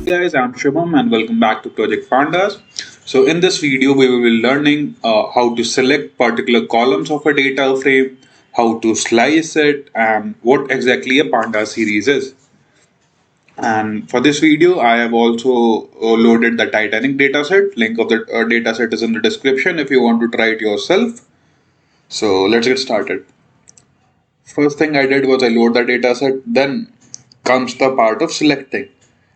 Guys, I'm Shubham and welcome back to Project Pandas. So in this video, we will be learning how to select particular columns of a data frame, how to slice it, and what exactly a Panda series is. And for this video, I have also loaded the Titanic dataset. Link of the dataset is in the description if you want to try it yourself. So let's get started. First thing I did was I load the dataset. Then comes the part of selecting.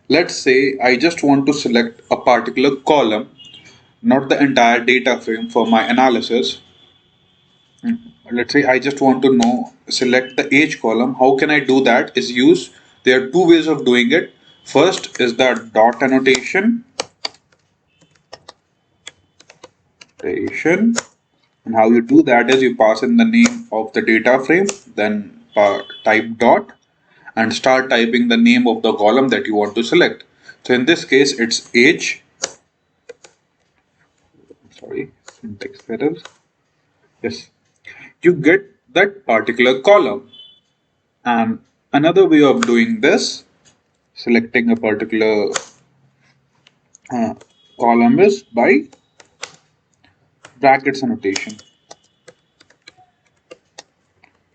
Let's say I just want to select a particular column, not the entire data frame for my analysis. Let's say I just want to know, select the age column. How can I do that? Is use, there are two ways of doing it. First is the dot annotation, and how you do that is you pass in the name of the data frame, then type dot and start typing the name of the column that you want to select. So in this case, it's age. Sorry, syntax errors. Yes, you get that particular column. And another way of doing this, selecting a particular uh, column is by brackets annotation.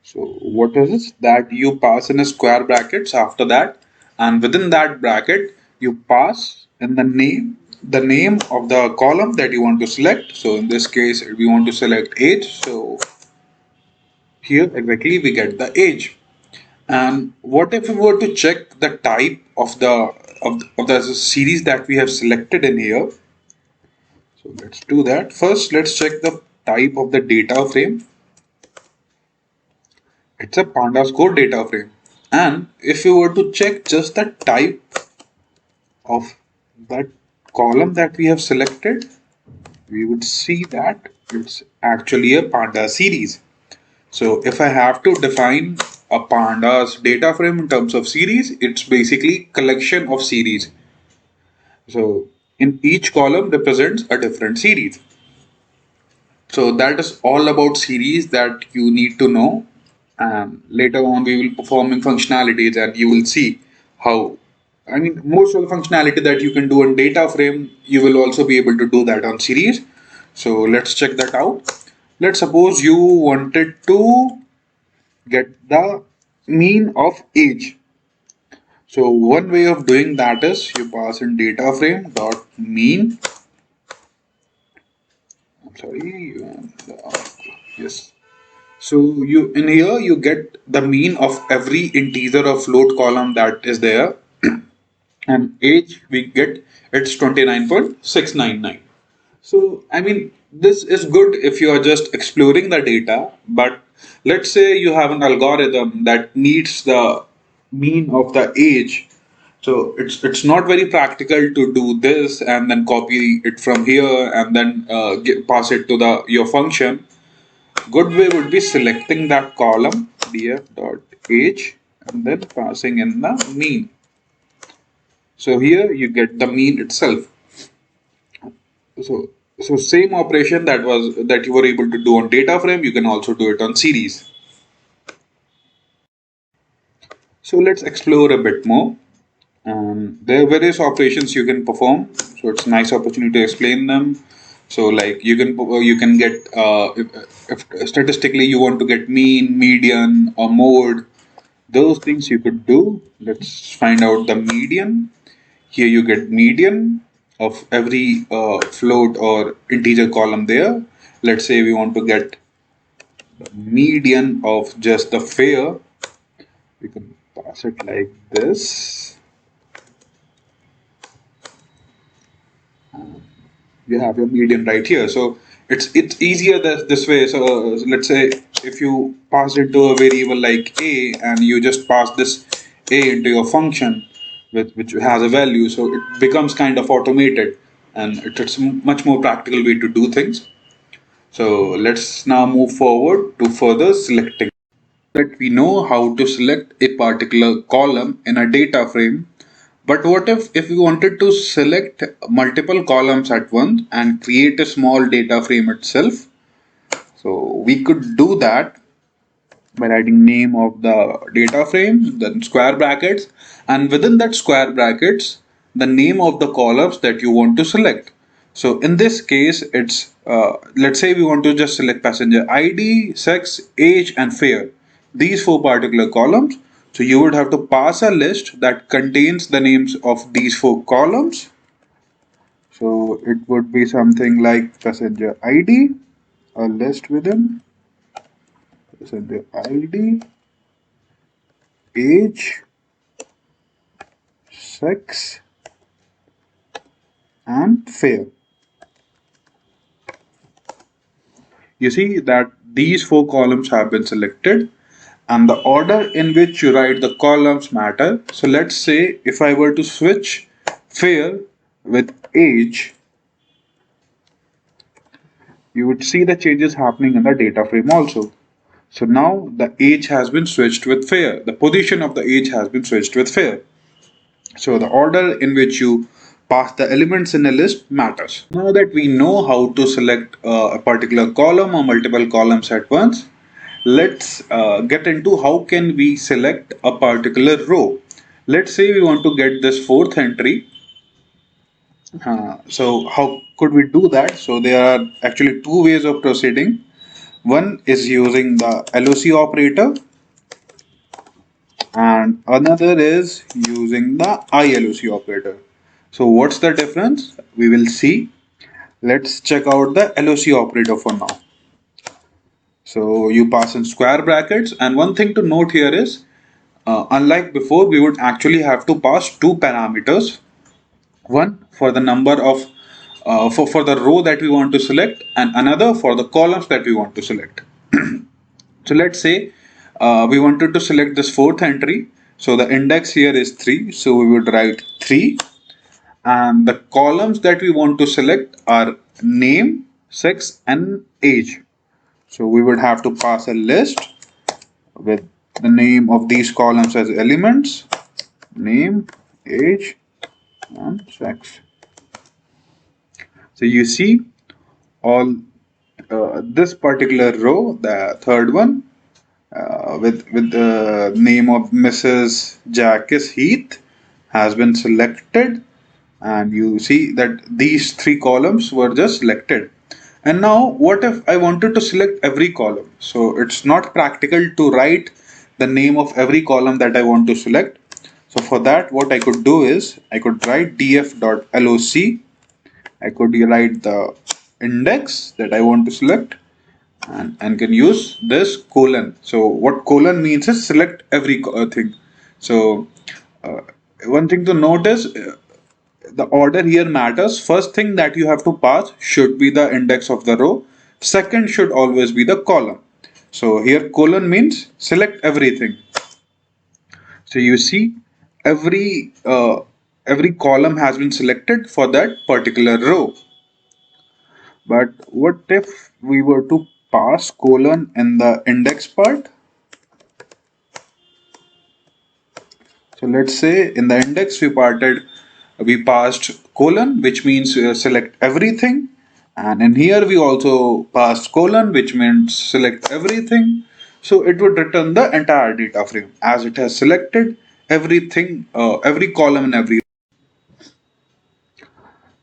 So what is this? That you pass in a square brackets after that, and within that bracket you pass in the name of the column that you want to select. So in this case we want to select age, so here exactly we get the age. And what if we were to check the type of the series that we have selected in here? So let's do that. First, let's check the type of the data frame. It's a Pandas code data frame. And if you were to check just the type of that column that we have selected, we would see that it's actually a Panda series. So if I have to define a Pandas data frame in terms of series, it's basically collection of series. So in each column represents a different series. So that is all about series that you need to know. And later on we will performing functionalities and you will see how, I mean, most of the functionality that you can do in data frame, you will also be able to do that on series. So let's check that out. Let's suppose you wanted to get the mean of age. So one way of doing that is you pass in data frame dot mean. I'm sorry. Yes. So you in here you get the mean of every integer or float column that is there, and age we get it's 29.699. So I mean this is good if you are just exploring the data, but let's say you have an algorithm that needs the mean of the age. So it's not very practical to do this and then copy it from here and then pass it to the your function. Good way would be selecting that column df.age and then passing in the mean. So here you get the mean itself. So same operation that you were able to do on data frame, you can also do it on series. So let's explore a bit more. There are various operations you can perform. So it's a nice opportunity to explain them. So like you can get if statistically you want to get mean, median, or mode, those things you could do. Let's find out the median. Here you get median of every float or integer column there. Let's say we want to get the median of just the fare. We can pass it like this. You have your median right here. So it's easier this way. So let's say if you pass it to a variable like a and you just pass this a into your function which has a value, so it becomes kind of automated and it's a much more practical way to do things. So let's now move forward to further selecting. That we know how to select a particular column in a data frame, but what if we wanted to select multiple columns at once and create a small data frame itself? So we could do that by writing name of the data frame, then square brackets, and within that square brackets, the name of the columns that you want to select. So in this case, it's let's say we want to just select passenger ID, sex, age, and fare. These four particular columns. So you would have to pass a list that contains the names of these four columns. So it would be something like passenger ID, a list within passenger ID, age, sex, and fare. You see that these four columns have been selected and the order in which you write the columns matter. So let's say if I were to switch fare with age, you would see the changes happening in the data frame also. So now the age has been switched with fare. The position of the age has been switched with fare. So the order in which you pass the elements in a list matters. Now that we know how to select a particular column or multiple columns at once, let's get into how can we select a particular row. Let's say we want to get this fourth entry. So how could we do that? So there are actually two ways of proceeding. One is using the LOC operator and another is using the ILOC operator. So what's the difference? We will see. Let's check out the LOC operator for now. So you pass in square brackets, and one thing to note here is unlike before, we would actually have to pass two parameters. One for the number of for the row that we want to select and another for the columns that we want to select. So let's say we wanted to select this fourth entry. So the index here is 3. So we would write 3. And the columns that we want to select are name, sex, and age. So we would have to pass a list with the name of these columns as elements, name, age, and sex. So you see all this particular row, the third one, with the name of Mrs. Jacques Heath has been selected, and you see that these three columns were just selected. And now what if I wanted to select every column? So it's not practical to write the name of every column that I want to select. So for that, what I could do is I could write df.loc. I could write the index that I want to select and can use this colon. So what colon means is select every thing. So uh, one thing to note is the order here matters. First thing that you have to pass should be the index of the row. Second should always be the column. So here colon means select everything. So you see every column has been selected for that particular row. But what if we were to pass colon in the index part? So let's say in the index we passed colon, which means select everything. And in here we also passed colon, which means select everything. So it would return the entire data frame as it has selected everything, every column and every.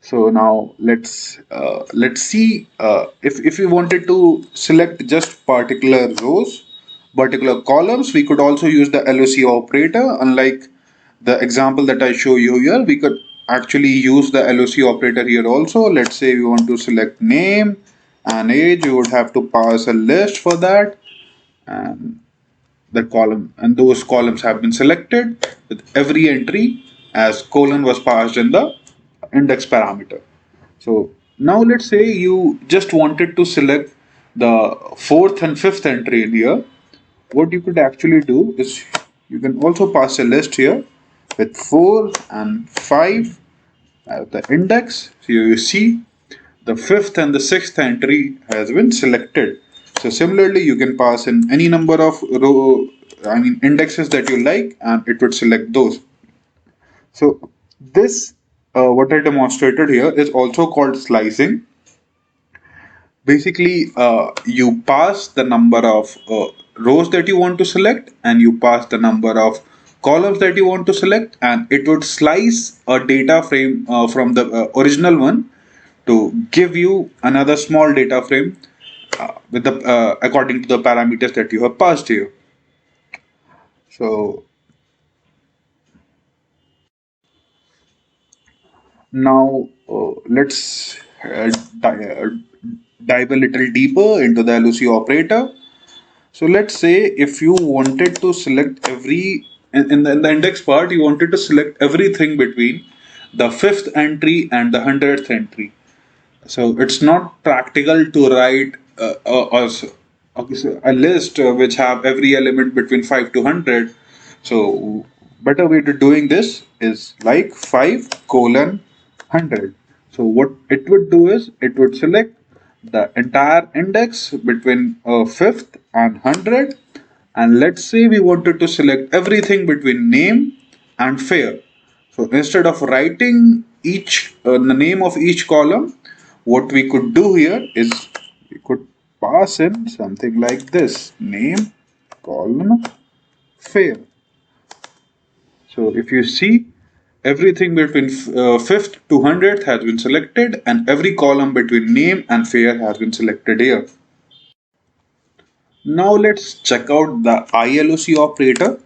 So now let's see if we wanted to select just particular rows, particular columns, we could also use the LOC operator. Unlike the example that I show you here, we could actually use the LOC operator here also. Let's say we want to select name and age, you would have to pass a list for that, and the column and those columns have been selected with every entry as colon was passed in the index parameter. So now let's say you just wanted to select the fourth and fifth entry in here. What you could actually do is you can also pass a list here with 4 and 5 as the index. So you see the fifth and the sixth entry has been selected. So similarly, you can pass in any number of indexes that you like, and it would select those. So this, what I demonstrated here is also called slicing. Basically, you pass the number of rows that you want to select, and you pass the number of columns that you want to select, and it would slice a data frame from the original one to give you another small data frame with the according to the parameters that you have passed here. So now let's dive a little deeper into the LOC operator. So let's say if you wanted to select in the index part, you wanted to select everything between the fifth entry and the 100th entry. So it's not practical to write okay, so a list which have every element between 5 to 100. So better way to doing this is like 5 colon 100. So what it would do is it would select the entire index between fifth and 100, and let's say we wanted to select everything between name and fair. So instead of writing the name of each column, what we could do here is we could pass in something like this: name column fair. So if you see, everything between fifth to 100th has been selected, and every column between name and fair has been selected here. Now let's check out the ILOC operator.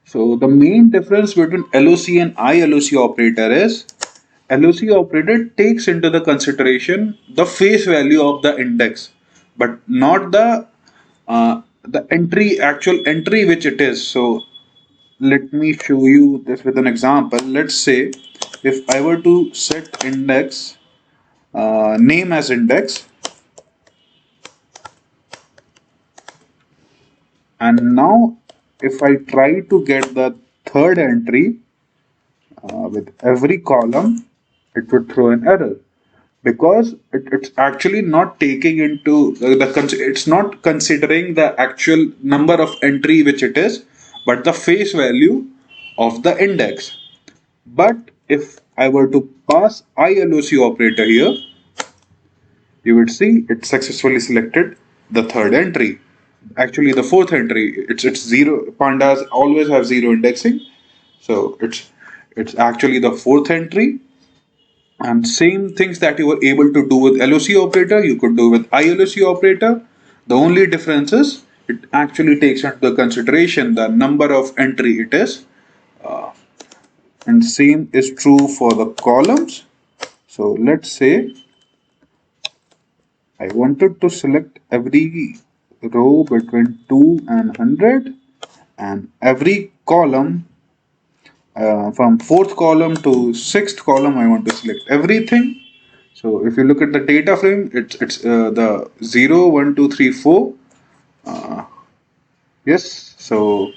So the main difference between LOC and ILOC operator is LOC operator takes into the consideration the face value of the index, but not the actual entry which it is. So let me show you this with an example. Let's say if I were to set index name as index, and now if I try to get the third entry with every column, it would throw an error because it's actually not taking into it's not considering the actual number of entry which it is, but the face value of the index. But if I were to pass ILOC operator here, you would see it successfully selected the third entry. Actually, the fourth entry, it's zero. Pandas always have zero indexing, so it's actually the fourth entry. And same things that you were able to do with LOC operator, you could do with ILOC operator. The only difference is it actually takes into consideration the number of entry it is. And same is true for the columns. So let's say I wanted to select every row between 2 and 100, and every column from fourth column to sixth column I want to select everything. So if you look at the data frame, it's the 0, 1, 2, 3, 4. Yes, so